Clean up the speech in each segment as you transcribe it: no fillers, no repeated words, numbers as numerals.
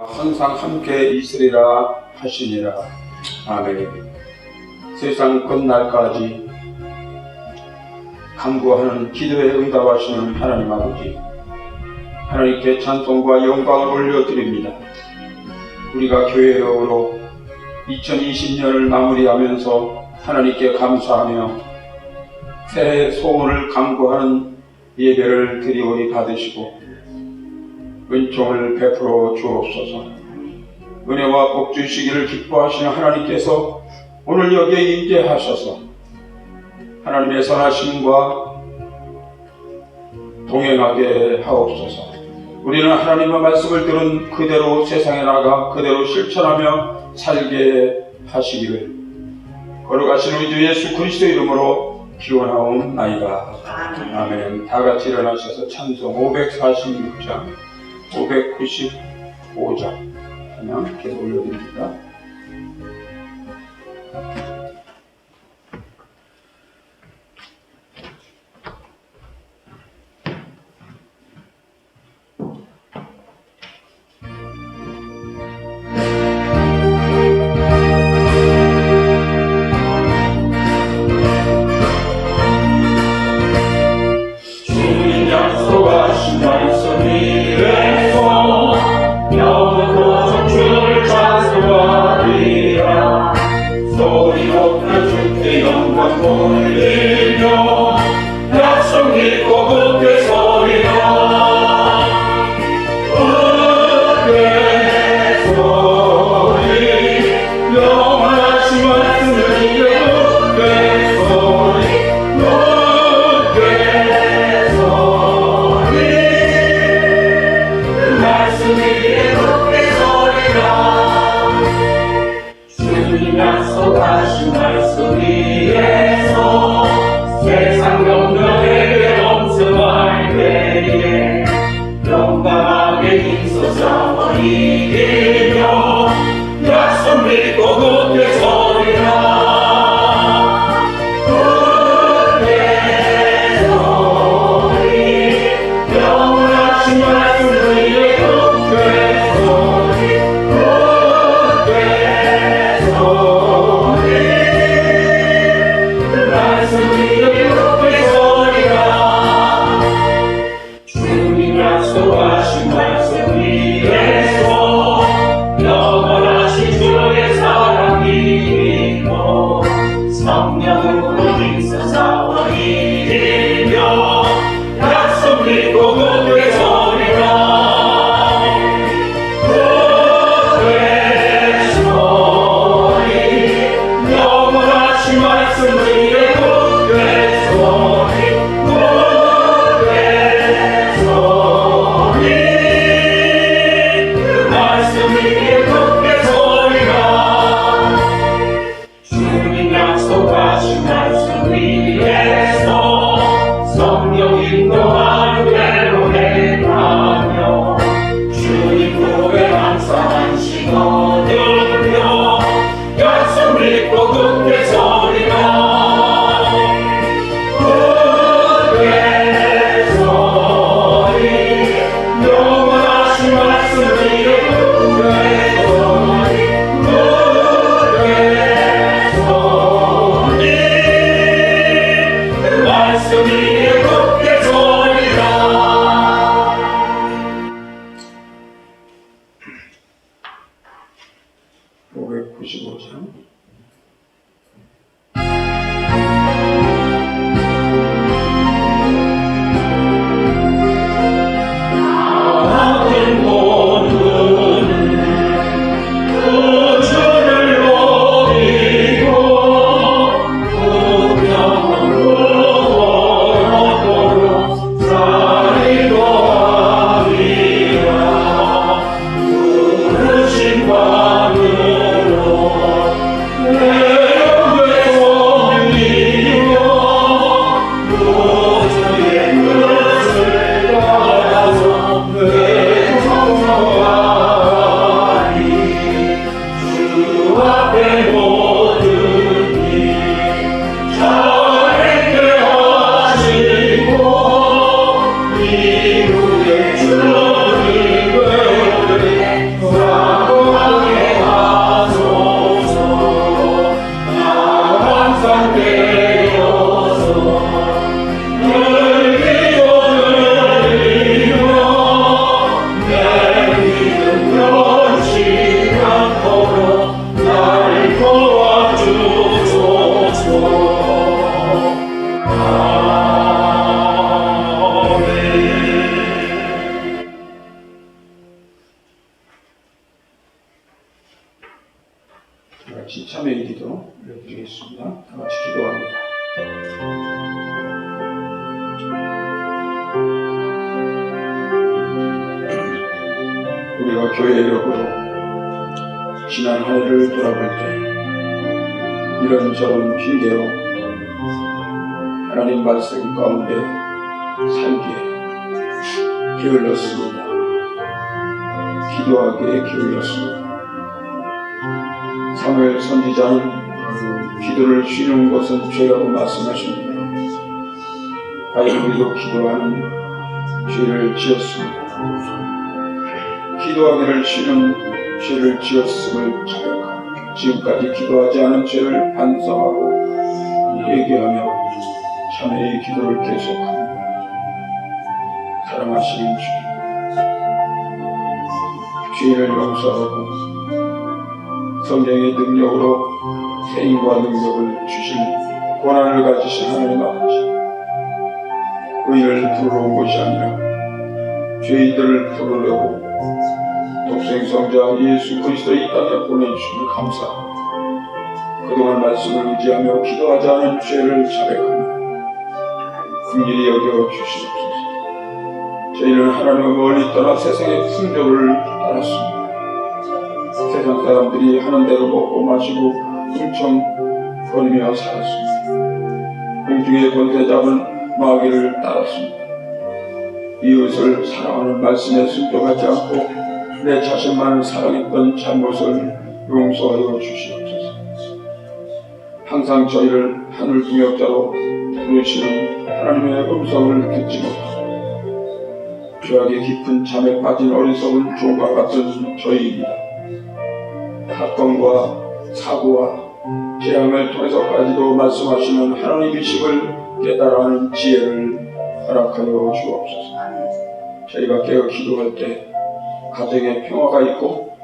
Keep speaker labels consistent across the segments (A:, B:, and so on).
A: 항상 함께 있으리라 하시니라. 아멘. 세상 끝날까지 간구하는 기도에 응답하시는 하나님 아버지, 하나님께 찬송과 영광을 올려드립니다. 우리가 교회로 2020년을 마무리하면서 하나님께 감사하며 새해 소원을 간구하는 예배를 드리오니 받으시고 은총을 베풀어 주옵소서. 은혜와 복 주시기를 기뻐하시는 하나님께서 오늘 여기에 임재하셔서 하나님의 선하심과 동행하게 하옵소서. 우리는 하나님의 말씀을 들은 그대로 세상에 나가 그대로 실천하며 살게 하시기를 걸어가시는 우리 주 예수 그리스도 이름으로 기원하옵나이다. 아멘. 다 같이 일어나셔서 찬송 546장 595장 그냥 계속 올려드립니다.
B: 주님 약속하신 말씀 위에서 영원토록 주를 찬송하리라. 소리 높여 주께 영광 돌리며 약속 믿고 굳게 서리라. 굳게 서리 영원하신 말씀을 위해 굳게 서리 굳게 말씀 위에 굳게 서리라. 주님 약속하신 말씀 위에서 세상 영광에게 엄성할 때에 영광하게 힘써서 이기며 약속 믿고 굳게 서리라. 굳게 서리 영원하신 말씀 위에 굳게 서리 굳게 서리 말씀 위에 굳게 서리라. 주님 약속하신 말씀 위에서 영원하신 주의 사랑 이기고 성령으로 힘써서 이기며 약속 믿고 굳게 서리라. 굳게 서리 영원하신 말씀 위에 굳게 서리 굳게 서리 말씀 위에 굳게 서리라. 주님 약속하신 말씀 위에서 성령 인도하는 대로 행하며 주님 보배 항상 안식 얻으며 약속 믿고 굳게 서리라. 굳게 서리 영원하신 말씀 위에 굳게 서리 굳게 서리 말씀 위에 굳게 서리라.
A: 장 595장
B: 같은 본은 그 주를 높이고 분명하도록 살리고 하리라. 부르신 밤으로
A: 같이 참회의 기도 올려드리겠습니다. 다 같이 기도합니다. 우리가 교회력으로 지난 한 해를 돌아볼 때 이런저런 핑계로 하나님 말씀 가운데 살기에 게을렀습니다. 기도하기에 게을렀습니다. 사무엘 선지자는 기도를 쉬는 것은 죄라고 말씀하십니다. 과연 우리도 기도하는 죄를 지었습니다. 기도하기를 쉬는 죄를 지었음을 자백하고 지금까지 기도하지 않은 죄를 반성하고 회개하며 참회의 기도를 계속합니다. 사랑하시는 주님, 죄를 용서하고 성령의 능력으로 세임과 능력을 주신 권한을 가지신 하나님 아버지, 의를 부르러 온 것이 아니라 죄인들을 부르려고 독생성자 예수 그리스도를 이 땅에 보내주심을 감사합니다. 그동안 말씀을 의지하며 기도하지 않은 죄를 자백합니다. 긍휼히 여겨 주시옵소서. 저희는 하나님을 멀리 떠나 세상의 풍조를 따랐습니다. 세상 사람들이 하는 대로 먹고 마시고 흥청거리며 살았습니다. 공중의 권세 잡은 마귀를 따랐습니다. 이웃을 사랑하는 말씀에 순종하지 않고 내 자신만을 사랑했던 잘못을 용서하여 주시옵소서. 항상 저희를 하늘 동역자로 부르시는 하나님의 음성을 듣지 못하고 죄악의 깊은 잠에 빠진 어리석은 종과 같은 저희입니다. 사건과 사고와 재앙을 통해서까지도 말씀하시는 하나님이심을 깨달아하는 지혜를 허락하여 주옵소서. 저희가 깨어 기도할 때 가정에 평화가 있고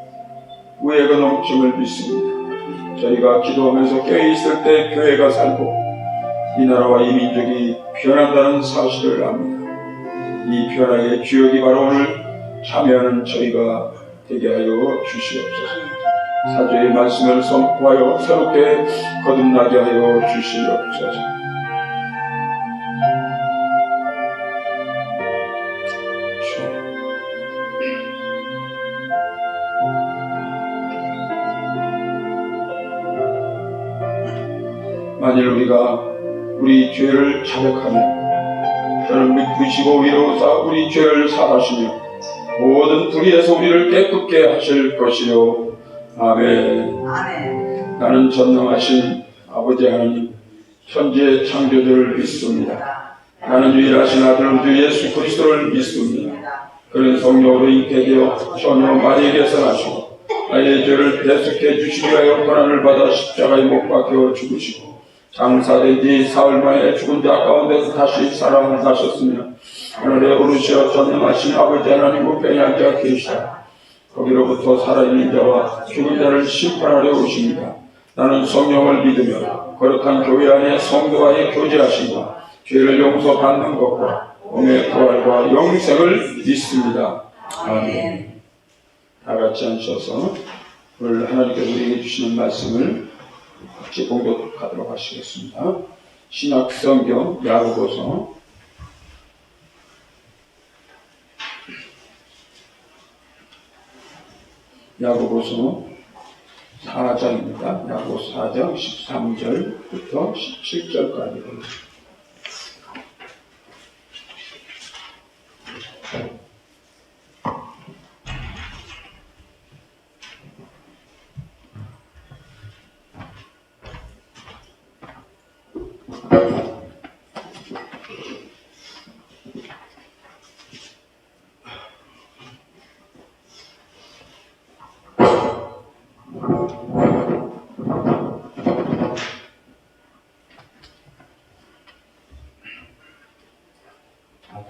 A: 우애가 넘침을 믿습니다. 저희가 기도하면서 깨어있을 때 교회가 살고 이 나라와 이 민족이 변한다는 사실을 압니다. 이 변화의 주역이 바로 오늘 참여하는 저희가 되게 하여 주시옵소서. 사주의 말씀을 선포하여 새롭게 거듭나게 하여 주시옵소서. 만일 우리가 우리 죄를 자백하며 저는 믿으시고 위로사 우리 죄를 사하시며 모든 불의에서 우리를 깨끗게 하실 것이요. 아멘.
C: 아멘.
A: 나는 전능하신 아버지 하나님 천지의 창조주를 믿습니다. 나는 유일하신 아들 주 예수 그리스도를 믿습니다. 그는 성령으로 잉태되어 처녀 마리에게서 나시고 나의 죄를 대속해 주시기 위하여 고난을 받아 십자가에 못 박혀 죽으시고 장사된 지 사흘 만에 죽은 자 가운데서 다시 살아나셨으며 하늘에 오르시어 전능하신 아버지 하나님 우편에 앉아 계시다. 거기로부터 살아있는 자와 죽은 자를 심판하려 오십니다. 나는 성령을 믿으며 거룩한 교회 안에 성도와의 교제하심과 죄를 용서받는 것과 몸의 부활과 영생을 믿습니다. 아멘. 다 같이 앉으셔서 오늘 하나님께서 우리에게 주시는 말씀을 같이 봉독하도록 하시겠습니다. 신약성경 야고보서 4장입니다. 야고보서 4장 13절부터 17절까지.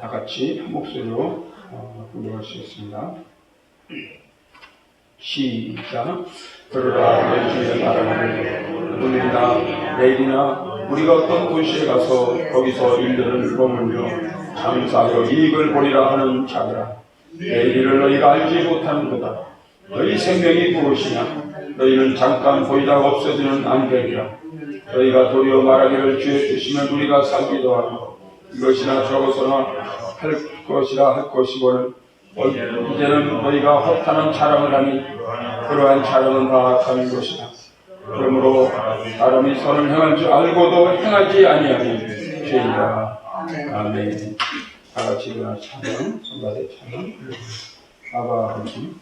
A: 다 같이 한 목소리로 공부하시겠습니다. 시작. 들으라 내 주의 말을 오늘이나 내일이나 우리가 어떤 도시에 가서 거기서 일들을 머물며 장사하여 이익을 보리라 하는 자들아, 내일을 너희가 알지 못하는도다. 너희 생명이 무엇이냐? 너희는 잠깐 보이다가 없어지는 안개이라. 너희가 도리어 말하기를 주의 뜻이면 우리가 살기도 하고 이것이나 저것이나 할 것이라 할 것이거늘 이제는 너희가 허탄한 자랑을 하니 그러한 자랑은 다 악한 것이다. 그러므로 사람이 선을 행할 줄 알고도 행하지 아니하니 죄이다. 아멘. 다같이 일어나 찬양, 성가대 찬양. 아바 아버지.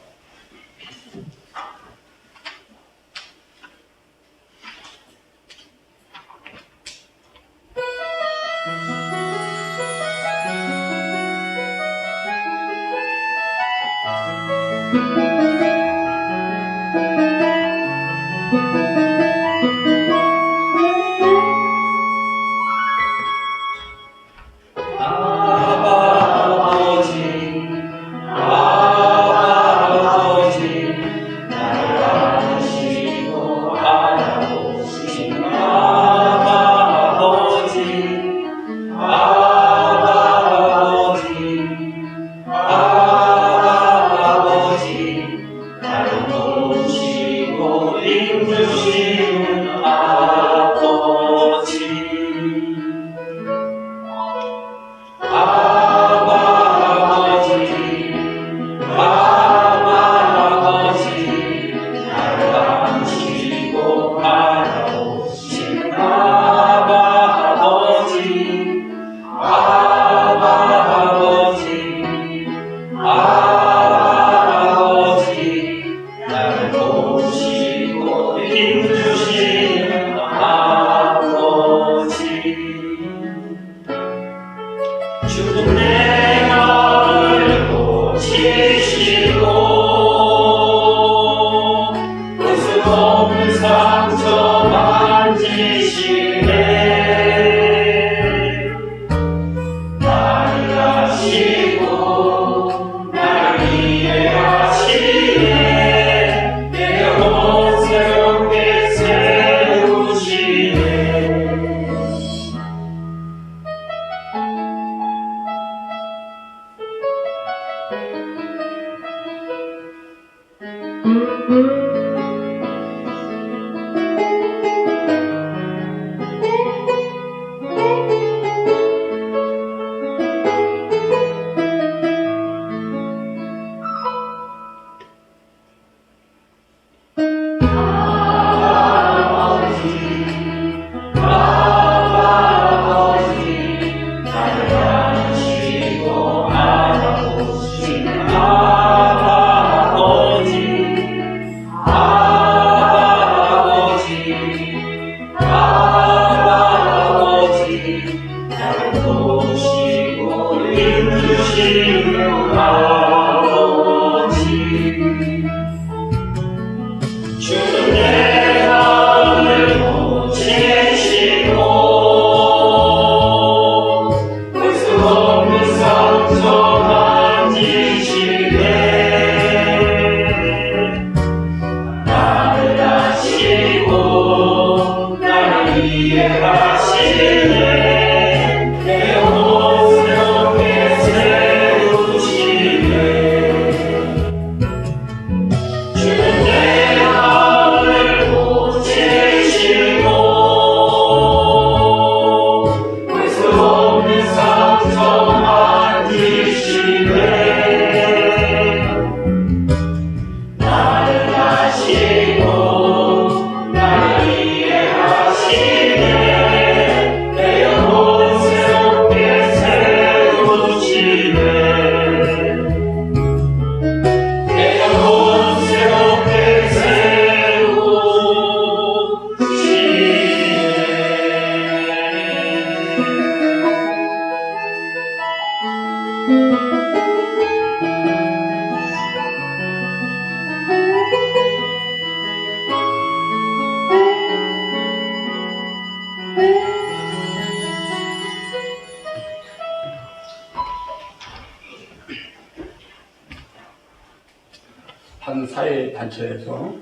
A: 한 사회 단체에서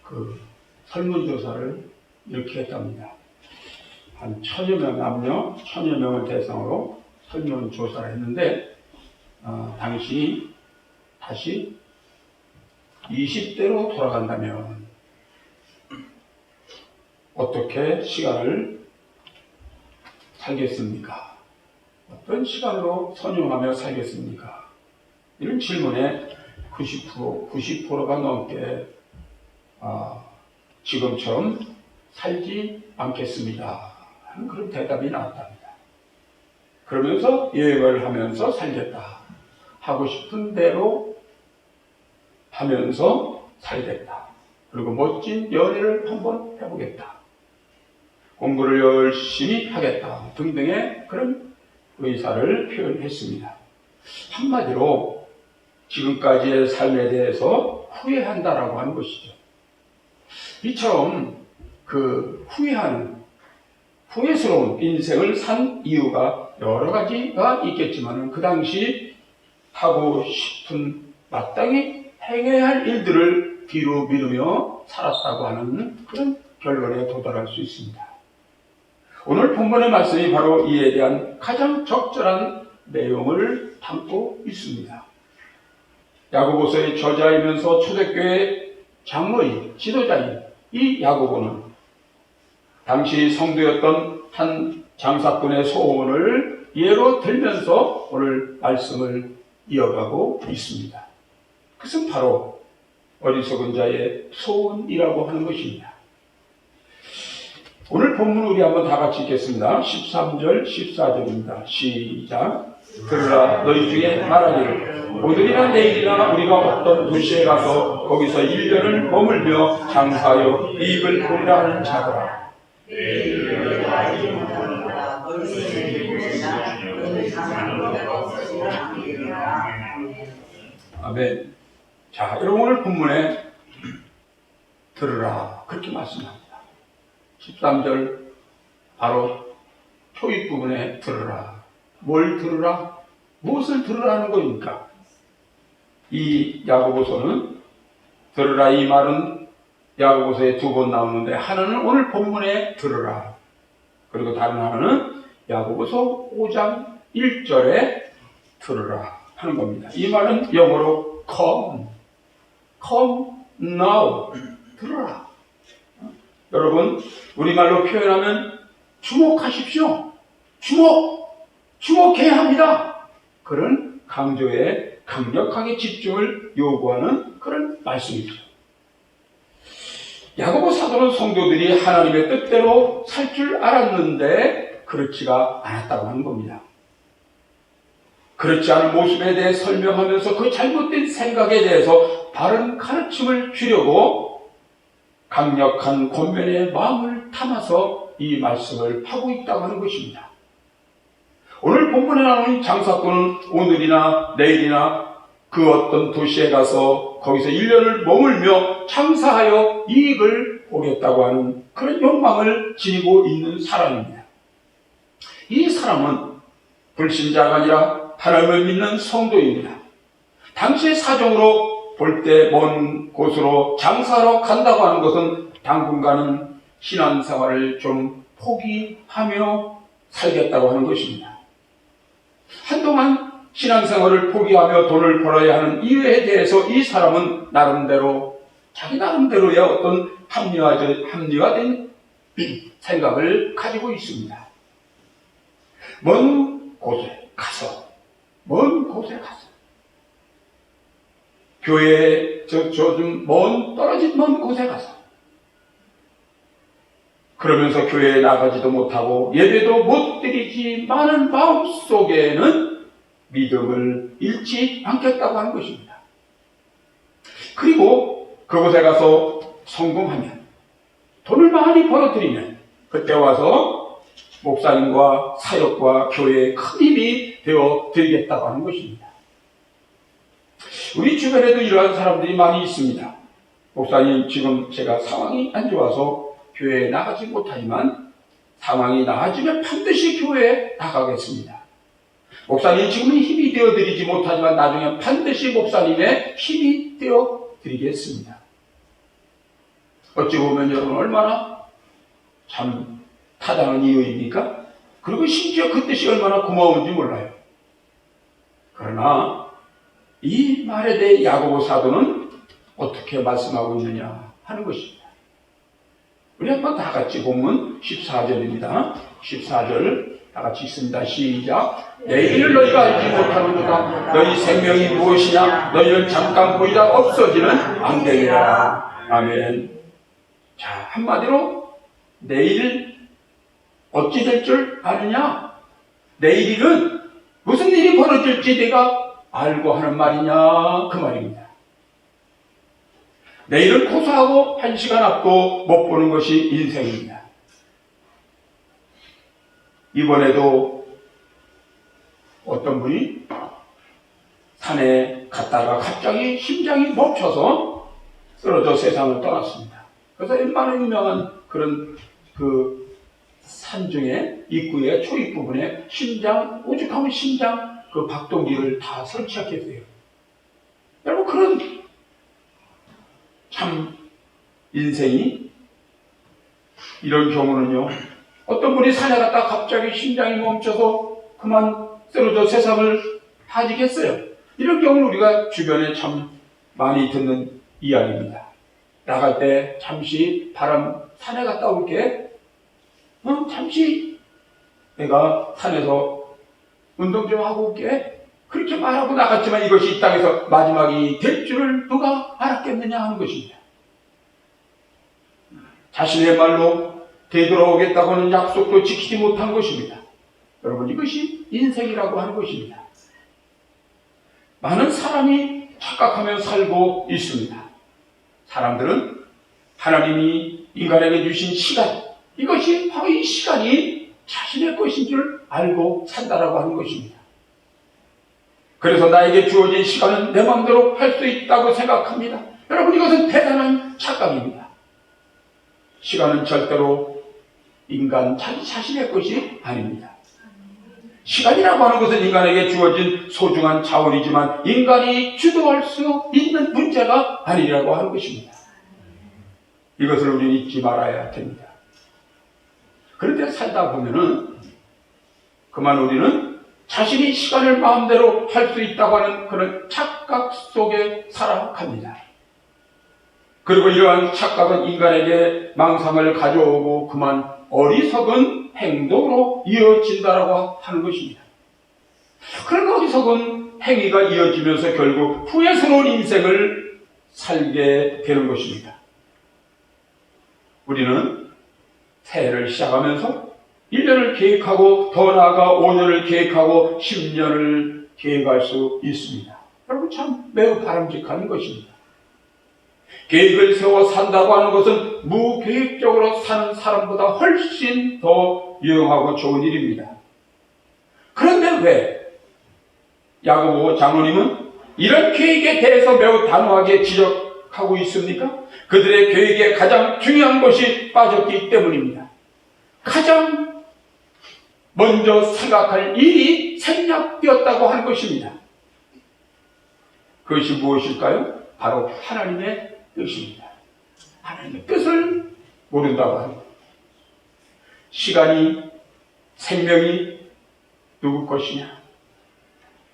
A: 그 설문조사를 이렇게 했답니다. 한 1000여 명 남녀 1000여 명을 대상으로 설문조사를 했는데 당신이 다시 20대로 돌아간다면 어떻게 시간을 살겠습니까? 어떤 시간으로 선용하며 살겠습니까? 이런 질문에 90%가 넘게 지금처럼 살지 않겠습니다 하는 그런 대답이 나왔답니다. 그러면서 여행을 하면서 살겠다. 하고 싶은 대로 하면서 살겠다. 그리고 멋진 연애를 한번 해보겠다. 공부를 열심히 하겠다. 등등의 그런 의사를 표현했습니다. 한마디로 지금까지의 삶에 대해서 후회한다라고 하는 것이죠. 이처럼 그 후회스러운 인생을 산 이유가 여러 가지가 있겠지만 그 당시 하고 싶은 마땅히 행해야 할 일들을 뒤로 미루며 살았다고 하는 그런 결론에 도달할 수 있습니다. 오늘 본문의 말씀이 바로 이에 대한 가장 적절한 내용을 담고 있습니다. 야고보서의 저자이면서 초대교회 장로인, 지도자인 이 야고보는 당시 성도였던 한 장사꾼의 소원을 예로 들면서 오늘 말씀을 이어가고 있습니다. 그것은 바로 어리석은 자의 소원이라고 하는 것입니다. 오늘 본문 우리 한번 다 같이 읽겠습니다. 13절, 14절입니다. 시작. 들으라, 너희 중에 말하기를 오늘이나 내일이나 우리가 어떤 도시에 가서 거기서 1년을 머물며 장사하여 이익을 보리라 하는 자들아. 아멘. 자, 여러분 오늘 본문에 들으라 그렇게 말씀합니다. 13절 바로 초입 부분에 들으라. 뭘 들으라? 무엇을 들으라는 겁니까? 이 야고보서는 들으라 이 말은 야고보서에 2번 나오는데 하나는 오늘 본문에 들으라. 그리고 다른 하나는 야고보서 5장 1절에 들으라 하는 겁니다. 이 말은 영어로 come now 들으라. 여러분 우리말로 표현하면 주목하십시오. 주목해야 합니다. 그런 강조에 강력하게 집중을 요구하는 그런 말씀이죠. 야고보 사도는 성도들이 하나님의 뜻대로 살 줄 알았는데 그렇지가 않았다고 하는 겁니다. 그렇지 않은 모습에 대해 설명하면서 그 잘못된 생각에 대해서 바른 가르침을 주려고 강력한 권면의 마음을 담아서 이 말씀을 하고 있다고 하는 것입니다. 오늘 본문에 나오는 장사꾼은 오늘이나 내일이나 그 어떤 도시에 가서 거기서 1년을 머물며 장사하여 이익을 보겠다고 하는 그런 욕망을 지니고 있는 사람입니다. 이 사람은 불신자가 아니라 하나님을 믿는 성도입니다. 당시의 사정으로 볼 때 먼 곳으로 장사하러 간다고 하는 것은 당분간은 신앙생활을 좀 포기하며 살겠다고 하는 것입니다. 한동안 신앙생활을 포기하며 돈을 벌어야 하는 이유에 대해서 이 사람은 자기 나름대로의 어떤 합리화된 생각을 가지고 있습니다. 먼 곳에 가서 교회에 좀 떨어진 먼 곳에 가서 그러면서 교회에 나가지도 못하고 예배도 못 드리지만은 마음속에는 믿음을 잃지 않겠다고 하는 것입니다. 그리고 그곳에 가서 성공하면 돈을 많이 벌어들이면 그때 와서 목사님과 사역과 교회에 큰 힘이 되어 드리겠다고 하는 것입니다. 우리 주변에도 이러한 사람들이 많이 있습니다. 목사님 지금 제가 상황이 안 좋아서 교회에 나가지 못하지만 상황이 나아지면 반드시 교회에 나가겠습니다. 목사님 지금은 힘이 되어드리지 못하지만 나중에 반드시 목사님의 힘이 되어드리겠습니다. 어찌 보면 여러분 얼마나 참 타당한 이유입니까? 그리고 심지어 그 뜻이 얼마나 고마운지 몰라요. 그러나 이 말에 대해 야고보 사도는 어떻게 말씀하고 있느냐 하는 것입니다. 우리 한번 다 같이 본문 14절입니다. 14절 다 같이 읽습니다. 시작. 내일을 너희가 알지 못하는도다. 너희 생명이 무엇이냐? 너희는 잠깐 보이다 없어지는 안개니라. 아멘. 자, 한마디로 내일 어찌 될 줄 아느냐? 내일은 무슨 일이 벌어질지 내가 알고 하는 말이냐? 그 말입니다. 내일은 고사하고 1시간 앞도 못 보는 것이 인생입니다. 이번에도 어떤 분이 산에 갔다가 갑자기 심장이 멈춰서 쓰러져 세상을 떠났습니다. 그래서 웬만한 유명한 그런 산 중에 입구의 초입 부분에 심장, 오죽하면 심장 그 박동기를 다 설치했어요. 여러분, 그런 참 인생이 이런 경우는요, 어떤 분이 산에 갔다 갑자기 심장이 멈춰서 그만 쓰러져 세상을 하지겠어요. 이런 경우는 우리가 주변에 참 많이 듣는 이야기입니다. 나갈 때 잠시 산에 갔다 올게. 잠시 내가 산에서 운동 좀 하고 올게. 그렇게 말하고 나갔지만 이것이 이 땅에서 마지막이 될 줄을 누가 알았겠느냐 하는 것입니다. 자신의 말로 되돌아오겠다고 하는 약속도 지키지 못한 것입니다. 여러분, 이것이 인생이라고 하는 것입니다. 많은 사람이 착각하며 살고 있습니다. 사람들은 하나님이 인간에게 주신 시간, 이것이 바로 이 시간이 자신의 것인 줄 알고 산다라고 하는 것입니다. 그래서 나에게 주어진 시간은 내 마음대로 할 수 있다고 생각합니다. 여러분, 이것은 대단한 착각입니다. 시간은 절대로 인간 자신의 것이 아닙니다. 시간이라고 하는 것은 인간에게 주어진 소중한 자원이지만 인간이 주도할 수 있는 문제가 아니라고 하는 것입니다. 이것을 우리는 잊지 말아야 됩니다. 그런데 살다 보면은 그만 우리는 자신이 시간을 마음대로 할 수 있다고 하는 그런 착각 속에 살아갑니다. 그리고 이러한 착각은 인간에게 망상을 가져오고 그만 어리석은 행동으로 이어진다라고 하는 것입니다. 그런 어리석은 행위가 이어지면서 결국 후회스러운 인생을 살게 되는 것입니다. 우리는 새해를 시작하면서 1년을 계획하고 더 나아가 5년을 계획하고 10년을 계획할 수 있습니다. 여러분, 참 매우 바람직한 것입니다. 계획을 세워 산다고 하는 것은 무계획적으로 사는 사람보다 훨씬 더 유용하고 좋은 일입니다. 그런데 왜 야고보 장로님은 이런 계획에 대해서 매우 단호하게 지적하고 있습니까? 그들의 계획에 가장 중요한 것이 빠졌기 때문입니다. 가장 먼저 생각할 일이 생략되었다고 하는 것입니다. 그것이 무엇일까요? 바로 하나님의 뜻입니다. 하나님의 뜻을 모른다고 하는 것. 시간이, 생명이 누구 것이냐?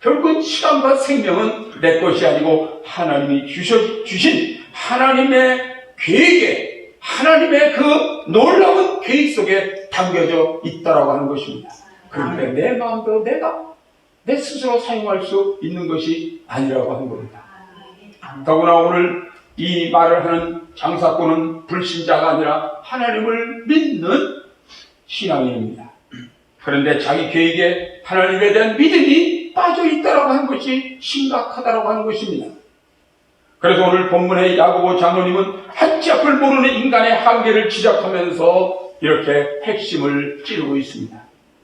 A: 결국은 시간과 생명은 내 것이 아니고 하나님이 주신 하나님의 계획에, 하나님의 그 놀라운 계획 속에 담겨져 있다라고 하는 것입니다. 그런데 내 마음대로 내 스스로 사용할 수 있는 것이 아니라고 하는 겁니다. 더구나 오늘 이 말을 하는 장사꾼은 불신자가 아니라 하나님을 믿는 신앙인입니다. 그런데 자기 계획에 하나님에 대한 믿음이 빠져 있다라고 하는 것이 심각하다라고 하는 것입니다. 그래서 오늘 본문의 야고보 장로님은 한치 앞을 모르는 인간의 한계를 지적하면서 이렇게 핵심을 찌르고 있습니다.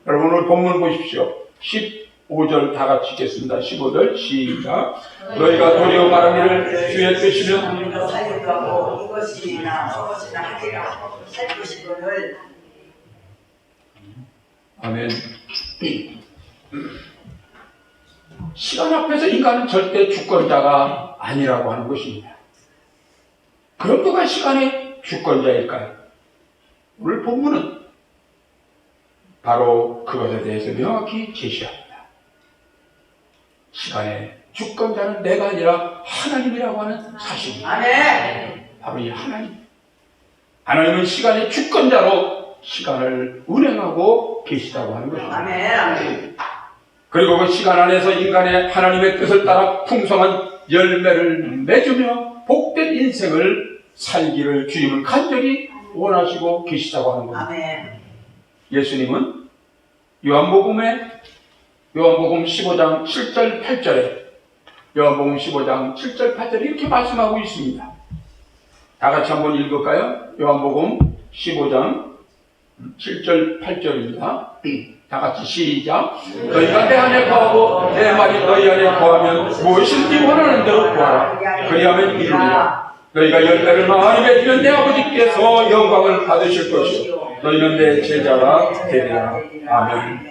A: 여러분, 오늘 본문 보십시오. 15절 다 같이 읽겠습니다. 15절 시작. 너희가 도리어 말하기를 주의 뜻이면
C: 살려고 이것이나 저것이나 하리라 할 것이거늘.
A: 아멘. 시간 앞에서 인간은 절대 주권자가 아니라고 하는 것입니다. 그럼 누가 시간의 주권자일까요? 오늘 본문은 바로 그것에 대해서 명확히 제시합니다. 시간의 주권자는 내가 아니라 하나님이라고 하는 사실입니다.
C: 아멘.
A: 바로 이 하나님은 시간의 주권자로 시간을 운행하고 계시다고 하는 것입니다.
C: 아멘.
A: 그리고 그 시간 안에서 인간의 하나님의 뜻을 따라 풍성한 열매를 맺으며 복된 인생을 살기를 주님은 간절히 원하시고 계시다고 하는 겁니다.
C: 아멘.
A: 예수님은 요한복음 15장 7절 8절에 요한복음 15장 7절 8절에 이렇게 말씀하고 있습니다. 다 같이 한번 읽을까요? 요한복음 15장 7절 8절입니다. 다 같이 시작. 너희가 내 안에 거하고 내 말이 너희 안에 거하면 무엇인지 원하는 대로 구하라. 그리하면 이루리라. 너희가 열매를 많이 맺으면 내 아버지께서 영광을 받으실 것이요 너희는 내 제자가 되리라. 아멘.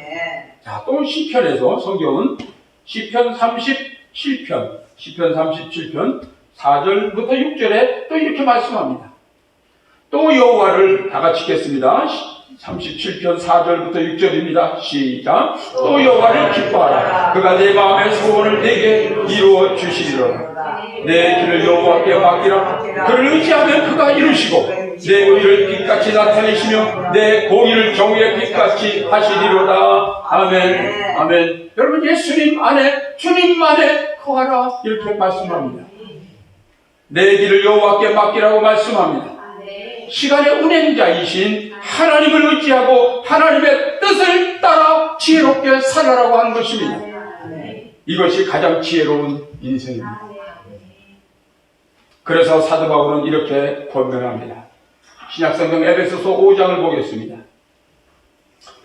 A: 자, 또 시편에서 성경은 시편 37편 4절부터 6절에 또 이렇게 말씀합니다. 또 여호와를 다 같이 읽겠습니다. 37편 4절부터 6절입니다. 시작. 또 여호와를 기뻐하라. 그가 내 마음의 소원을 내게 이루어 주시리라. 내 길을 여호와께 맡기라. 그를 의지하면 그가 이루시고 내 의를 빛같이 나타내시며 내 공의를 정의의 빛같이 하시리로다. 아멘. 아멘. 여러분, 예수님 안에 주님만에 거하라 이렇게 말씀합니다. 내 길을 여호와께 맡기라고 말씀합니다. 시간의 운행자이신 하나님을 의지하고 하나님의 뜻을 따라 지혜롭게 살아라고 하는 것입니다. 이것이 가장 지혜로운 인생입니다. 그래서 사도 바울은 이렇게 권면합니다. 신약성경 에베소서 5장을 보겠습니다.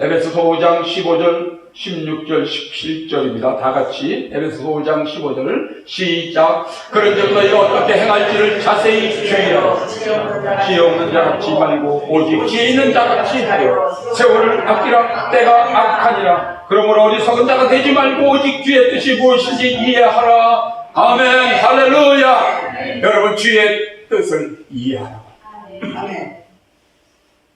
A: 에베소서 5장 15절 16절 17절입니다. 다 같이 에베소서 5장 15절을 시작. 그런즉 너희가 어떻게 행할지를 자세히 주의하라. 지혜 없는 자같이 말고 오직 지혜 있는 자같이 하여 세월을 아끼라. 때가 악하니라. 그러므로 어리석은 자가 되지 말고 오직 주의 뜻이 무엇인지 이해하라. 아멘. 할렐루야. 여러분, 주의 뜻을 이해하라.
C: 아멘.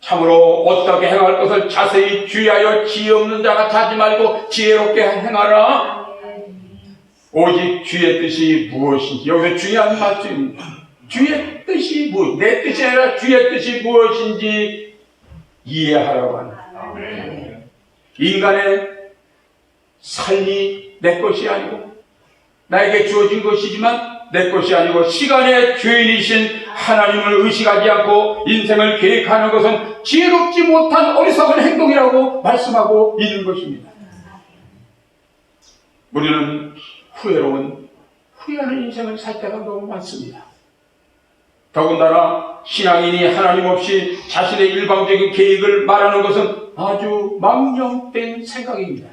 A: 참으로 어떻게 행할 것을 자세히 주의하여 지혜 없는 자가 하지 말고 지혜롭게 행하라. 오직 주의 뜻이 무엇인지, 여기서 중요한 말씀입니다. 주의 뜻이 무엇, 내 뜻이 아니라 주의 뜻이 무엇인지 이해하라고 합니다. 인간의 삶이 내 것이 아니고 나에게 주어진 것이지만 내 것이 아니고 시간의 주인이신 하나님을 의식하지 않고 인생을 계획하는 것은 지혜롭지 못한 어리석은 행동이라고 말씀하고 있는 것입니다. 우리는 후회하는 인생을 살 때가 너무 많습니다. 더군다나 신앙인이 하나님 없이 자신의 일방적인 계획을 말하는 것은 아주 망령된 생각입니다.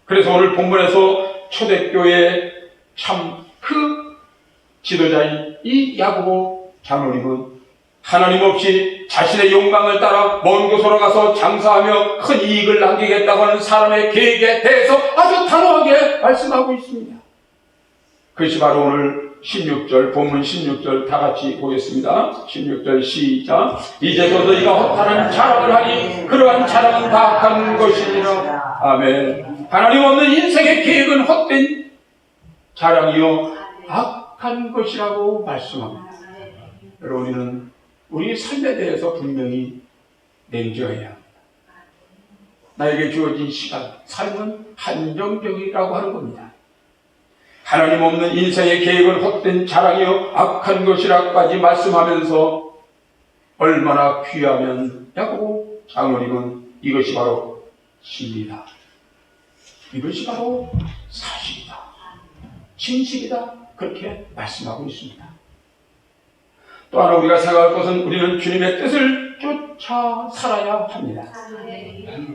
A: 그래서 오늘 본문에서 초대교회 참 지도자인 이 야고보 장로님은 하나님 없이 자신의 욕망을 따라 먼 곳으로 가서 장사하며 큰 이익을 남기겠다고 하는 사람의 계획에 대해서 아주 단호하게 말씀하고 있습니다. 그것이 바로 오늘 16절, 본문 16절 다 같이 보겠습니다. 16절 시작. 이제도 너희가 허탄한 자랑을 하니 그러한 자랑은 다 악한 것이니라. 아멘. 하나님 없는 인생의 계획은 헛된 자랑이요 악한 것이라고 말씀합니다. 여러분, 우리의 삶에 대해서 분명히 냉정해야 합니다. 나에게 주어진 시간, 삶은 한정적이라고 하는 겁니다. 하나님 없는 인생의 계획은 헛된 자랑이요 악한 것이라까지 말씀하면서 얼마나 귀하면 야고보 장로님은 이것이 바로 진리다. 이것이 바로 사실이다. 진실이다. 그렇게 말씀하고 있습니다. 또 하나 우리가 생각할 것은 우리는 주님의 뜻을 쫓아 살아야 합니다.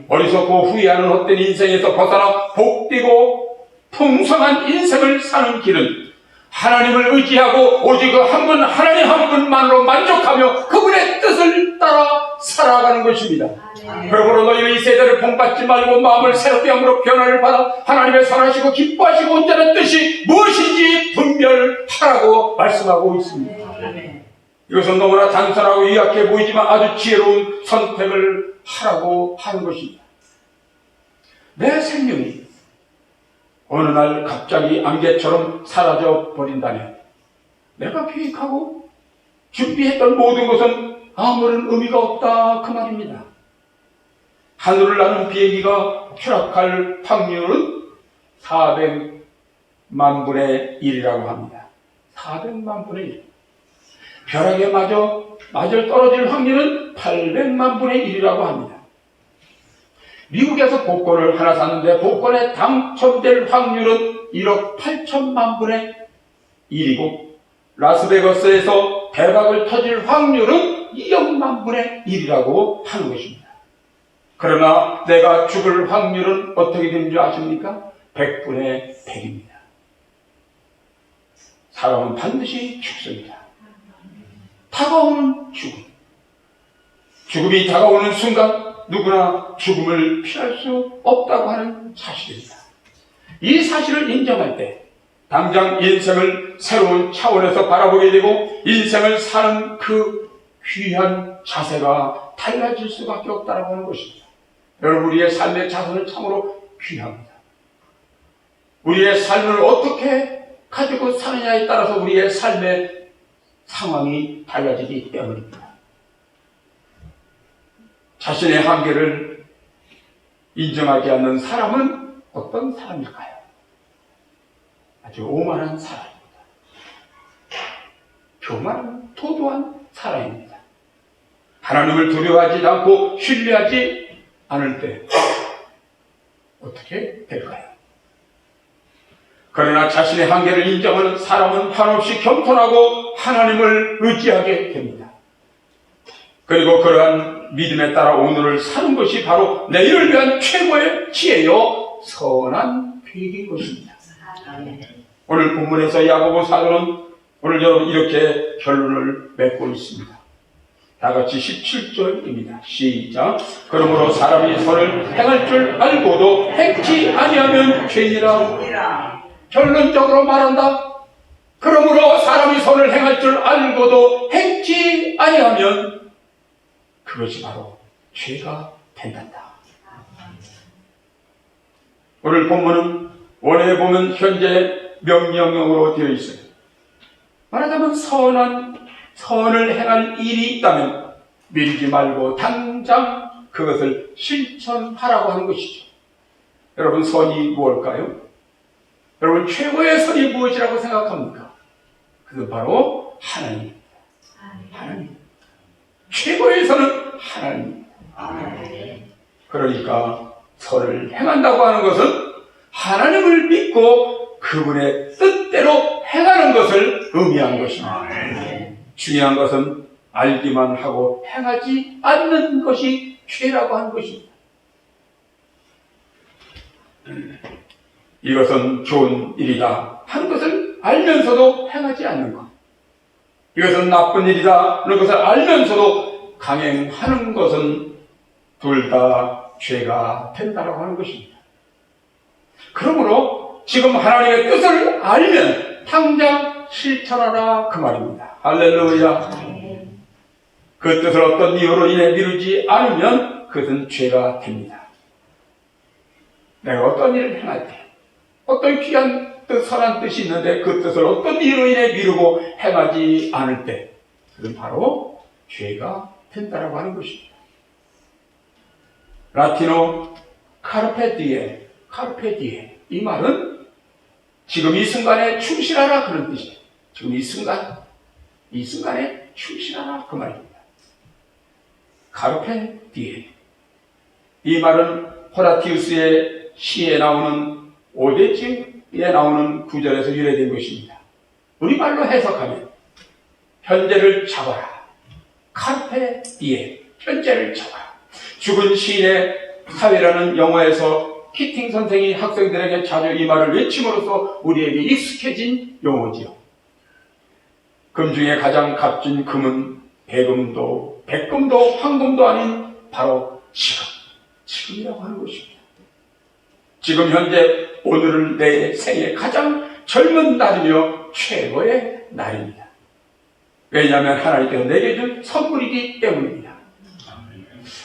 A: 어리석고 후회하는 헛된 인생에서 벗어나 복되고 풍성한 인생을 사는 길은 하나님을 의지하고 오직 한 분, 하나님 한 분만으로 만족하며 그분의 뜻을 따라 살아가는 것입니다. 그러므로 너희는 이 세대를 본받지 말고 마음을 새롭게 함으로 변화를 받아 하나님의 선하시고 기뻐하시고 온전한 뜻이 무엇인지 분별하라고 말씀하고 있습니다. 이것은 너무나 단순하고 유약해 보이지만 아주 지혜로운 선택을 하라고 하는 것입니다. 내 생명이 어느 날 갑자기 안개처럼 사라져 버린다면 내가 계획하고 준비했던 모든 것은 아무런 의미가 없다 그 말입니다. 하늘을 나는 비행기가 추락할 확률은 400만 분의 1이라고 합니다. 400만 분의 1. 벼락에 맞아 떨어질 확률은 800만 분의 1이라고 합니다. 미국에서 복권을 하나 샀는데 복권에 당첨될 확률은 1억 8천만 분의 1이고 라스베거스에서 대박을 터질 확률은 2억만 분의 1이라고 하는 것입니다. 그러나 내가 죽을 확률은 어떻게 되는 줄 아십니까? 100분의 100입니다. 사람은 반드시 죽습니다. 다가오는 죽음. 죽음이 다가오는 순간 누구나 죽음을 피할 수 없다고 하는 사실입니다. 이 사실을 인정할 때 당장 인생을 새로운 차원에서 바라보게 되고 인생을 사는 그 귀한 자세가 달라질 수밖에 없다고 하는 것입니다. 여러분, 우리의 삶의 자세는 참으로 귀합니다. 우리의 삶을 어떻게 가지고 사느냐에 따라서 우리의 삶의 상황이 달라지기 때문입니다. 자신의 한계를 인정하지 않는 사람은 어떤 사람일까요? 아주 오만한 사람입니다. 교만한 도도한 사람입니다. 하나님을 두려워하지 않고 신뢰하지 않을 때 어떻게 될까요? 그러나 자신의 한계를 인정하는 사람은 한없이 겸손하고 하나님을 의지하게 됩니다. 그리고 그러한 믿음에 따라 오늘을 사는 것이 바로 내일을 위한 최고의 지혜요 선한 계획인 것입니다. 오늘 본문에서 야고보 사도는 오늘 여러분 이렇게 결론을 맺고 있습니다. 다 같이 17절입니다. 시작. 그러므로 사람이 선을 행할 줄 알고도 행치 아니하면 죄니라. 결론적으로 말한다. 그러므로 사람이 선을 행할 줄 알고도 행치 아니하면 그것이 바로 죄가 된단다. 오늘 본문은 원에 보면 현재 명령형으로 되어 있어요. 말하자면 선을 행할 일이 있다면 미루지 말고 당장 그것을 실천하라고 하는 것이죠. 여러분, 선이 무엇일까요? 여러분, 최고의 선이 무엇이라고 생각합니까? 그것은 바로 하나님입니다. 하나님. 최고의 선은 하나님입니다. 그러니까 선을 행한다고 하는 것은 하나님을 믿고 그분의 뜻대로 행하는 것을 의미한 것입니다. 중요한 것은 알기만 하고 행하지 않는 것이 죄라고 하는 것입니다. 이것은 좋은 일이다 하는 것을 알면서도 행하지 않는 것, 이것은 나쁜 일이다 하는 것을 알면서도 강행하는 것은 둘 다 죄가 된다고 하는 것입니다. 그러므로 지금 하나님의 뜻을 알면 당장 실천하라 그 말입니다. 할렐루야. 그 뜻을 어떤 이유로 인해 미루지 않으면 그것은 죄가 됩니다. 내가 어떤 일을 행할 때 어떤 귀한 뜻, 선한 뜻이 있는데 그 뜻을 어떤 이유로 인해 미루고 행하지 않을 때 그건 바로 죄가 된다고 하는 것입니다. 라틴어 카르페 디에 이 말은 지금 이 순간에 충실하라 그런 뜻이에요. 지금 이 순간에 충실하라 그 말입니다. 카르페 디에. 이 말은 호라티우스의 시에 나오는 오데지에 나오는 구절에서 유래된 것입니다. 우리말로 해석하면 현재를 잡아라. 카르페 디에. 현재를 잡아라. 죽은 시인의 사회라는 영화에서 키팅 선생이 학생들에게 자주 이 말을 외침으로써 우리에게 익숙해진 용어지요. 금 중에 가장 값진 금은 백금도 황금도 아닌 바로 지금이라고 하는 것입니다. 지금 현재 오늘은 내 생의 가장 젊은 날이며 최고의 날입니다. 왜냐하면 하나님께서 내게 준 선물이기 때문입니다.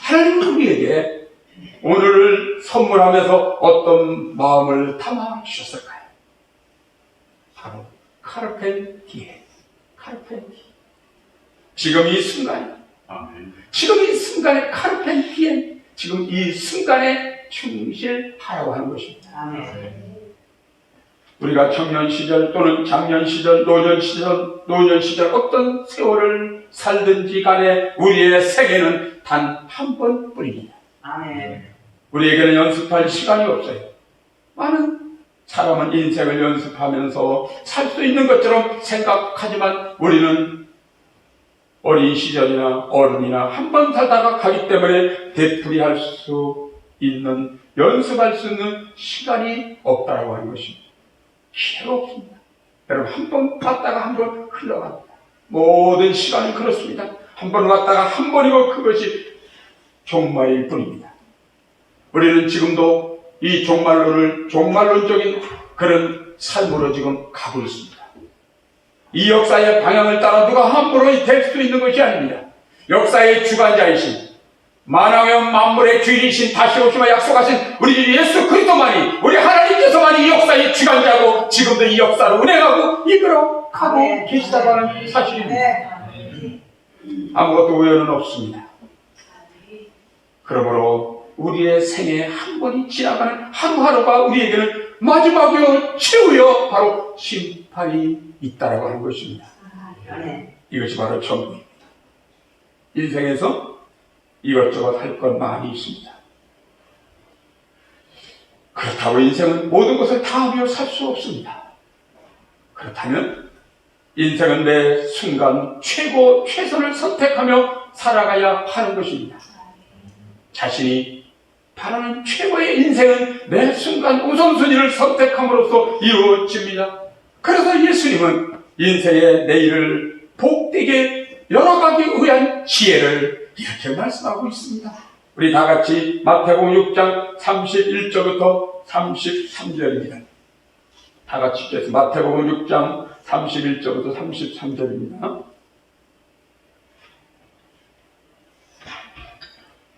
A: 하나님은 우리에게 오늘을 선물하면서 어떤 마음을 담아 주셨을까요? 바로 카르페 디엠. 카르페 디엠. 지금 이 순간, 지금 이 순간에 카르페 디엠, 지금 이 순간에 충실하라고 하는 것입니다.
C: 아멘.
A: 우리가 청년 시절 또는 장년 시절, 노년 시절 어떤 세월을 살든지 간에 우리의 생애는 단 한 번뿐입니다.
C: 아멘.
A: 우리에게는 연습할 시간이 없어요. 많은 사람은 인생을 연습하면서 살 수 있는 것처럼 생각하지만 우리는 어린 시절이나 어른이나 한 번 살다가 가기 때문에 되풀이할 수 있는, 연습할 수 있는 시간이 없다라고 하는 것입니다. 기회가 없습니다. 여러분, 한 번 왔다가 한 번 흘러갑니다. 모든 시간은 그렇습니다. 한 번 왔다가 한 번이고 그것이 종말일 뿐입니다. 우리는 지금도 이 종말론적인 그런 삶으로 지금 가고 있습니다. 이 역사의 방향을 따라 누가 함부로 될 수 있는 것이 아닙니다. 역사의 주관자이신, 만왕의 만물의 주인이신, 다시 오시마 약속하신 우리 주 예수 그리스도만이, 우리 하나님께서만이 이 역사의 주관자고 지금도 이 역사를 운행하고 이끌어 가고 계시다고 하는 사실입니다. 아무것도 우연은 없습니다. 그러므로 우리의 생애 한 번이 지나가는 하루하루가 우리에게는 마지막이요 최후요 바로 심판이 있다라고 하는 것입니다. 이것이 바로 전부입니다. 인생에서 이것저것 할 것 많이 있습니다. 그렇다고 인생은 모든 것을 다 하며 살 수 없습니다. 그렇다면 인생은 매 순간 최선을 선택하며 살아가야 하는 것입니다. 자신이 바라는 최고의 인생은 매 순간 우선순위를 선택함으로써 이루어집니다. 그래서 예수님은 인생의 내일을 복되게 열어가기 위한 지혜를 이렇게 말씀하고 있습니다. 우리 다 같이 마태복음 6장 31절부터 33절입니다. 다 같이 읽겠습니다. 마태복음 6장 31절부터 33절입니다.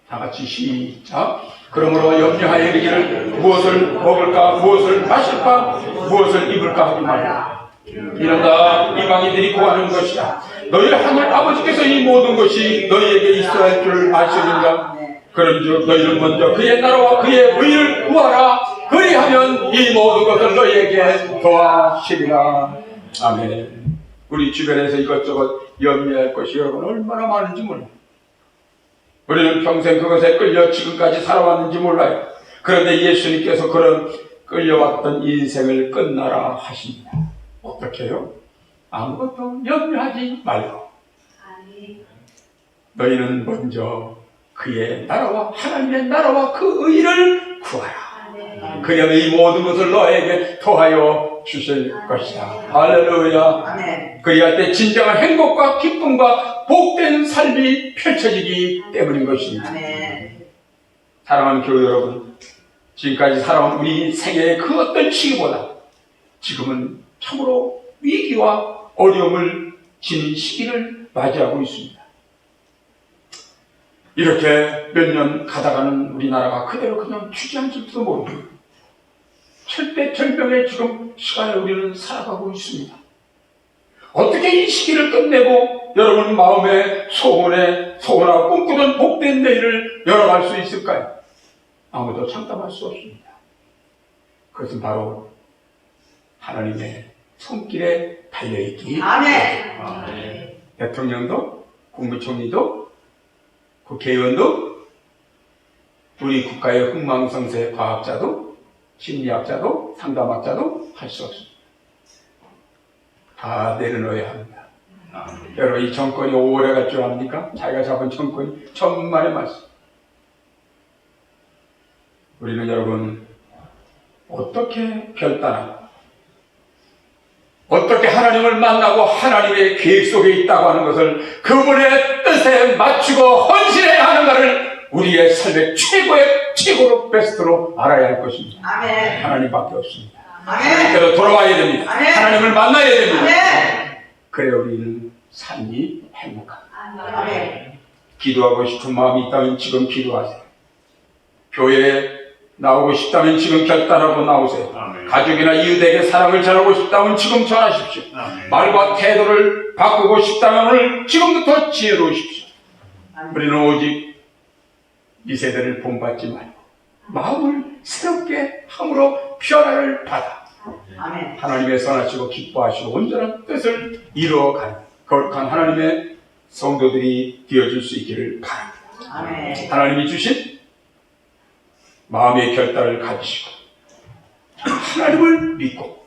A: 다 같이 시작. 그러므로 염려하여 이르기를 무엇을 먹을까, 무엇을 마실까, 무엇을 입을까 하지 말라. 이는 다 이방인들이 구하는 것이다. 너희 하늘 아버지께서 이 모든 것이 너희에게 있어야 할 줄 아시는가? 그런즉 너희는 먼저 그의 나라와 그의 의를 구하라. 그리하면 이 모든 것을 너희에게 더하시리라. 아멘. 우리 주변에서 이것저것 염려할 것이 여러분 얼마나 많은지 몰라요. 우리는 평생 그것에 끌려 지금까지 살아왔는지 몰라요. 그런데 예수님께서 그런 끌려왔던 인생을 끝나라 하십니다. 어떻게 해요? 아무것도 염려하지 말고 너희는 먼저 그의 나라와 하나님의 나라와 그 의를 구하라. 그러면 이 모든 것을 너에게 더하여 주실 것이다. 할렐루야. 그리할 때 진정한 행복과 기쁨과 복된 삶이 펼쳐지기 때문인 것입니다. 사랑하는 교회 여러분, 지금까지 살아온 우리 생애의 그 어떤 시기보다 지금은 참으로 위기와 어려움을 지닌 시기를 맞이하고 있습니다. 이렇게 몇 년 가다가는 우리나라가 그대로 그냥 주저앉을지도 모릅니다. 절대절명의 지금 시간을 우리는 살아가고 있습니다. 어떻게 이 시기를 끝내고 여러분 마음의 소원하고 꿈꾸던 복된 내일을 열어갈 수 있을까요? 아무도 장담할 수 없습니다. 그것은 바로 하나님의 손길에 달려있기.
C: 아멘.
A: 대통령도, 국무총리도, 국회의원도, 우리 국가의 흥망성쇠 과학자도, 심리학자도, 상담학자도 할 수 없습니다. 다 내려놓아야 합니다. 여러분, 이 정권이 오래 갈 줄 압니까? 자기가 잡은 정권이 천만의 말씀. 우리는 여러분 어떻게 결단하고 어떻게 하나님을 만나고 하나님의 계획 속에 있다고 하는 것을 그분의 뜻에 맞추고 헌신해야 하는가를 우리의 삶의 최고로 베스트로 알아야 할 것입니다.
C: 아멘.
A: 하나님밖에 없습니다.
C: 아멘.
A: 하나님께로 돌아와야 됩니다.
C: 아멘.
A: 하나님을 만나야 됩니다.
C: 아멘.
A: 그래야 우리는 삶이 행복합니다.
C: 아멘.
A: 기도하고 싶은 마음이 있다면 지금 기도하세요. 교회에 나오고 싶다면 지금 결단하고 나오세요.
B: 아멘.
A: 가족이나 이웃에게 사랑을 전하고 싶다면 지금 전하십시오.
B: 아멘.
A: 말과 태도를 바꾸고 싶다면 오늘 지금부터 지혜로우십시오. 우리는 오직 이 세대를 본받지 말고 마음을 새롭게 함으로 변화를 받아
C: 아멘.
A: 하나님의 선하시고 기뻐하시고 온전한 뜻을 이루어가는 거룩한 하나님의 성도들이 되어줄 수 있기를 바랍니다.
C: 아멘.
A: 하나님이 주신 마음의 결단을 가지시고 하나님을 믿고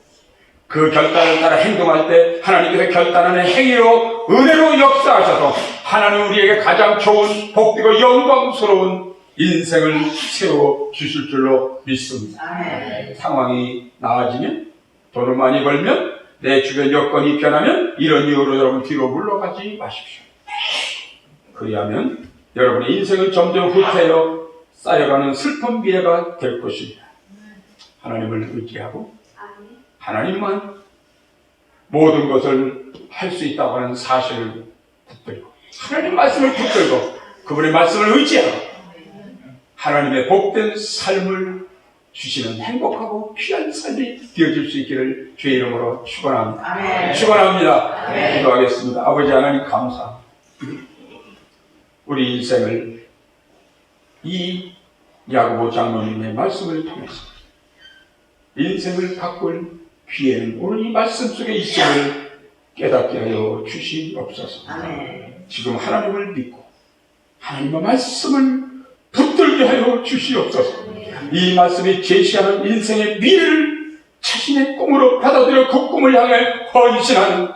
A: 그 결단을 따라 행동할 때 하나님께서 결단하는 행위로 은혜로 역사하셔서 하나님 우리에게 가장 좋은 복되고 영광스러운 인생을 세워 주실 줄로 믿습니다.
C: 아멘.
A: 상황이 나아지면 돈을 많이 벌면 내 주변 여건이 변하면 이런 이유로 여러분 뒤로 물러가지 마십시오. 그리하면 여러분의 인생은 점점 후퇴하여 쌓여가는 슬픈 미래가 될 것입니다. 하나님을 의지하고 하나님만 모든 것을 할 수 있다고 하는 사실을 붙들고 하나님 말씀을 붙들고 그분의 말씀을 의지하고 하나님의 복된 삶을 주시는 행복하고 귀한 삶이 되어질 수 있기를 주의 이름으로 축원합니다.
C: 아멘.
A: 축원합니다.
C: 아멘.
A: 기도하겠습니다. 아버지 하나님 감사합니다. 우리 인생을 이 야고보 장로님의 말씀을 통해서 인생을 바꿀 기회는 오늘 이 말씀 속에 있음을 깨닫게 하여 주시옵소서.
C: 아멘.
A: 지금 하나님을 믿고 하나님의 말씀을 붙들게 하여 주시옵소서. 이 말씀이 제시하는 인생의 미래를 자신의 꿈으로 받아들여 그 꿈을 향해 헌신하는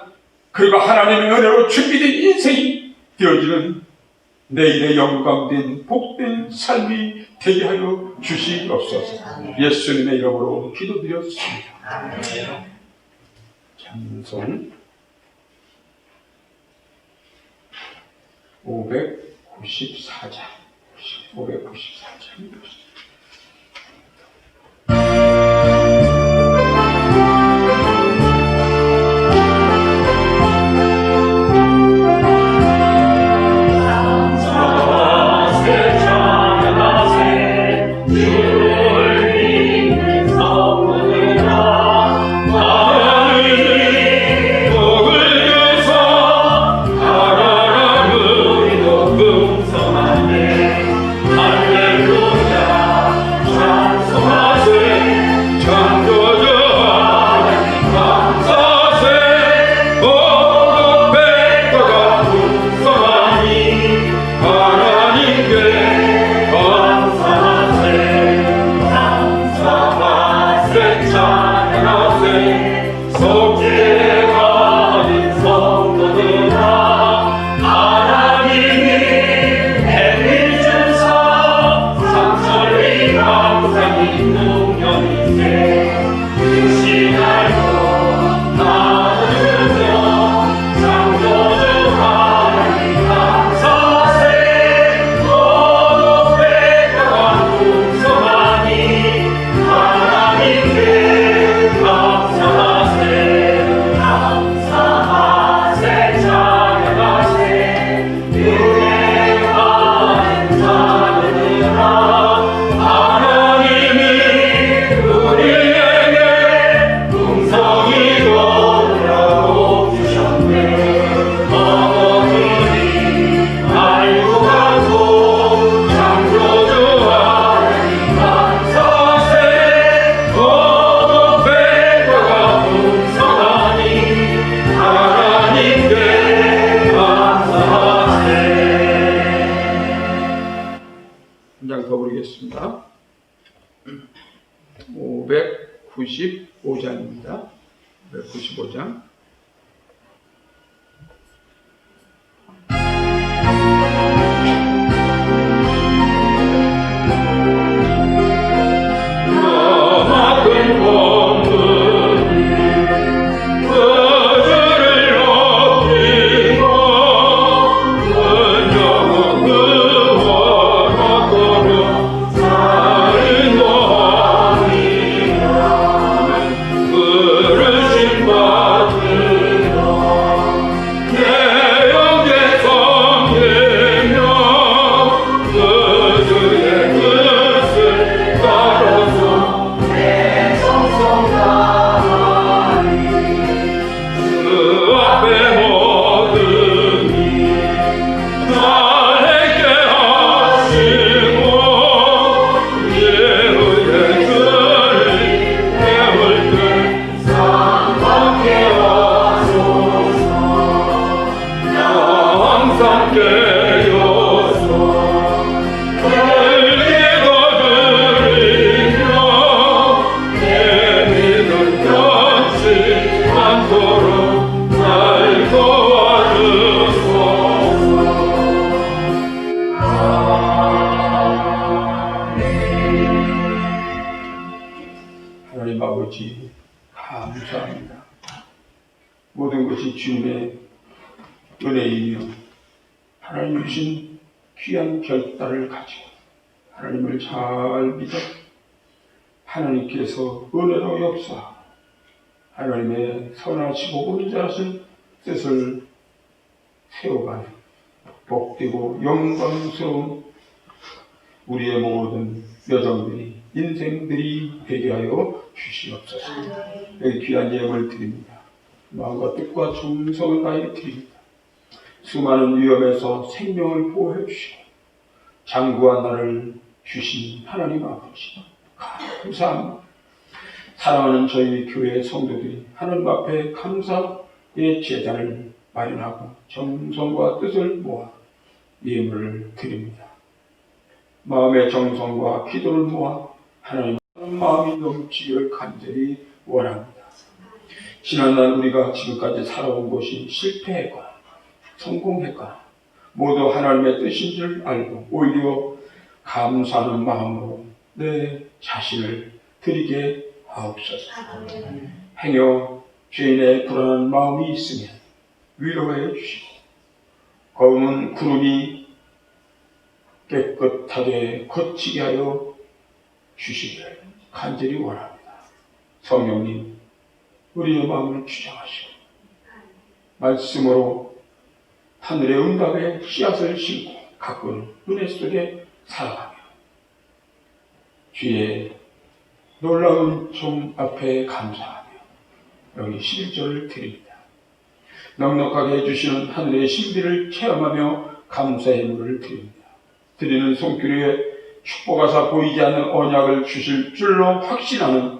A: 그리고 하나님의 은혜로 준비된 인생이 되어지는 내일의 영광된 복된 삶이 되게 하여 주시옵소서. 예수님의 이름으로 기도드렸습니다. 찬송 594장 594장입니다. 한 장 더 부르겠습니다. 595장입니다. 595장.
B: 그를 신받 깨어서 달리다 들리며 내 믿음 변치 않도록 날 도와주소서.
A: 하나님 아버지 감사합니다. 모든 것이 주님의 은혜이며 하나님 주신 귀한 결단을 가지고 하나님을 잘 믿어 하나님께서 은혜로 역사하고 하나님의 선하시고 온전하신 뜻을 세워가는 복되고 영광스러운 우리의 모든 여정들이 인생들이 되게 하여 주시옵소서. 여기 귀한 예물을 드립니다. 마음과 뜻과 정성을 다해 드립니다. 수많은 위험에서 생명을 보호해 주시고 장구한 나를 주신 하나님 아버지 감사합니다. 사랑하는 저희 교회 성도들이 하나님 앞에 감사의 제단을 마련하고 정성과 뜻을 모아 예물을 드립니다. 마음의 정성과 기도를 모아 하나님 마음이 넘치기를 간절히 원합니다. 지난날 우리가 지금까지 살아온 것이 실패했거나 성공했거나 모두 하나님의 뜻인 줄 알고 오히려 감사하는 마음으로 내 자신을 드리게 하옵소서. 행여 죄인의 불안한 마음이 있으면 위로해 주시고 검은 구름이 깨끗하게 거치게 하여 주시기를 간절히 원합니다. 성령님, 우리의 마음을 주장하시고 말씀으로 하늘의 응답의 씨앗을 심고 가끔 은혜 속에 살아가며 주의 놀라운 종 앞에 감사하며 여기 11절을 드립니다. 넉넉하게 해주시는 하늘의 신비를 체험하며 감사의 물을 드립니다. 드리는 손길 위에 축복하사 보이지 않는 언약을 주실 줄로 확신하는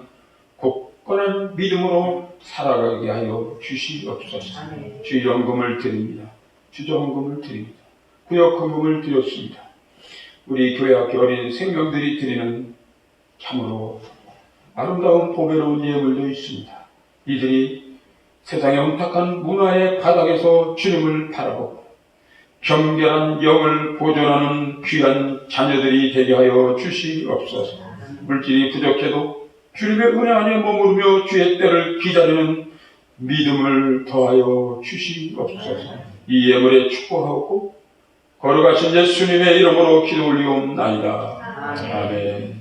A: 굳건한 믿음으로 살아가게 하여 주시옵소서. 주연금을 드립니다. 주정금을 드립니다. 구역금을 드렸습니다. 우리 교회학교 어린 생명들이 드리는 참으로 아름다운 보배로운 예물도 있습니다. 이들이 세상의 혼탁한 문화의 바닥에서 주님을 바라보고 경결한 영을 보존하는 귀한 자녀들이 되게 하여 주시옵소서. 물질이 부족해도 주님의 은혜 안에 머무르며 주의 때를 기다리는 믿음을 더하여 주시옵소서. 이 예물에 축복하고 걸어가신 예수님의 이름으로 기도 올리옵나이다. 아멘.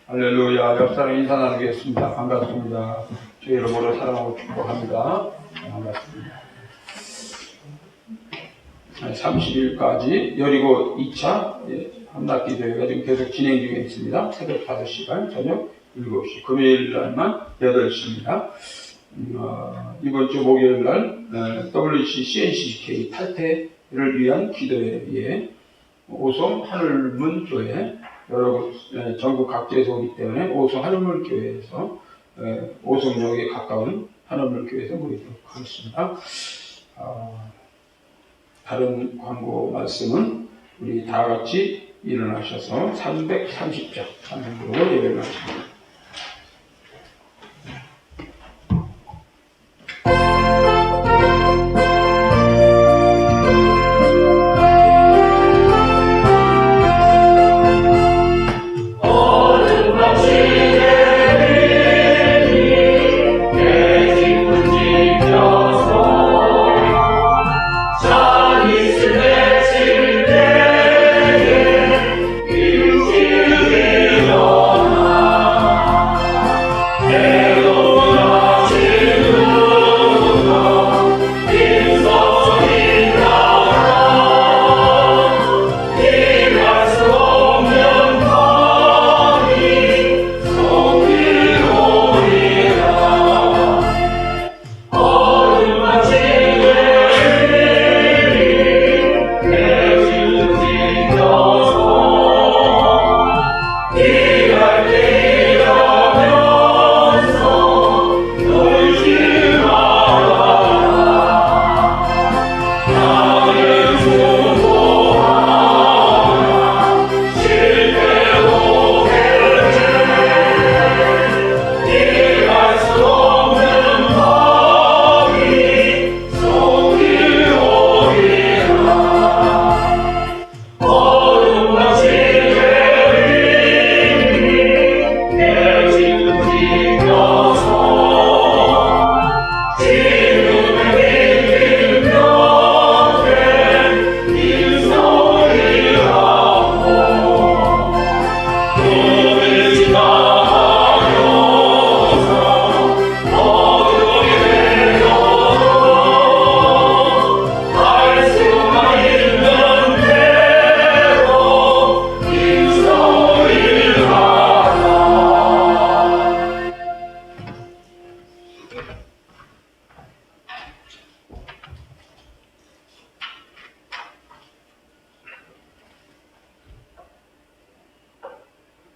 A: 할렐루야. 옆사람 인사 나누겠습니다. 반갑습니다. 주의 이름으로 사랑하고 축복합니다. 반갑습니다. 30일까지 여리고 2차 한학기 대회가 지금 계속 진행 중에 있습니다. 새벽 5시간, 저녁 7시, 금요일 날만 8시입니다. 이번 주 목요일 날 WC CNCK 탈퇴를 위한 기도회에 오송 하늘문 교회 여러 전국 각지에서 오기 때문에 오송 하늘문 교회에서 오송역에 가까운 하늘문 교회에서 모이도록 하겠습니다. 다른 광고 말씀은 우리 다 같이 일어나셔서 330장 한국으로 예배를 하십니다.
B: 일어나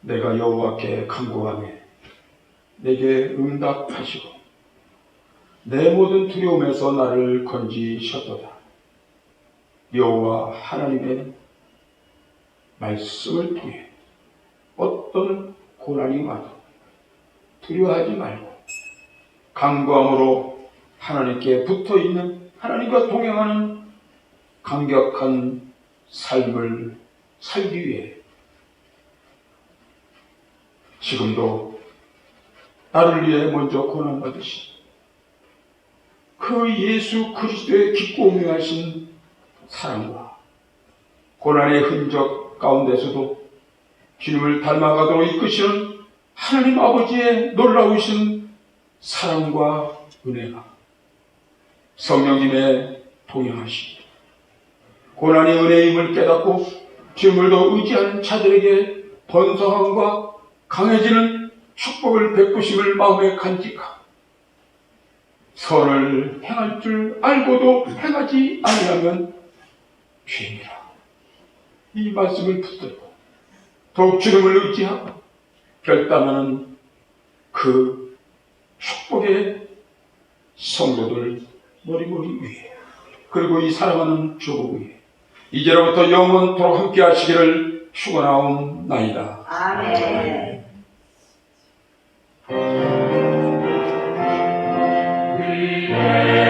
A: 내가 여호와께 간구하매 내게 응답하시고 내 모든 두려움에서 나를 건지셨도다. 여호와 하나님의 말씀을 통해 어떤 고난이 와도 두려워하지 말고 간구함으로 하나님께 붙어있는, 하나님과 동행하는 감격한 삶을 살기 위해 지금도 나를 위해 먼저 고난받으신 그 예수 그리스도의 깊고 오묘하신 사랑과 고난의 흔적 가운데서도 주님을 닮아가도록 이끄시는 하나님 아버지의 놀라우신 사랑과 은혜가 성령님의 동행하시기, 고난이 은혜임을 깨닫고 주님을 더 의지하는 자들에게 번성함과 강해지는 축복을 베푸심을 마음에 간직하고 선을 행할 줄 알고도 행하지 아니하면 죄니라. 이 말씀을 붙들고 더욱 주님을 의지하고 결단하는 그 축복의 성도들 머리머리 위에, 그리고 이 사랑하는 조국 위에 이제로부터 영원토록 함께 하시기를 축원하옵나이다.
C: 아멘.
B: 위에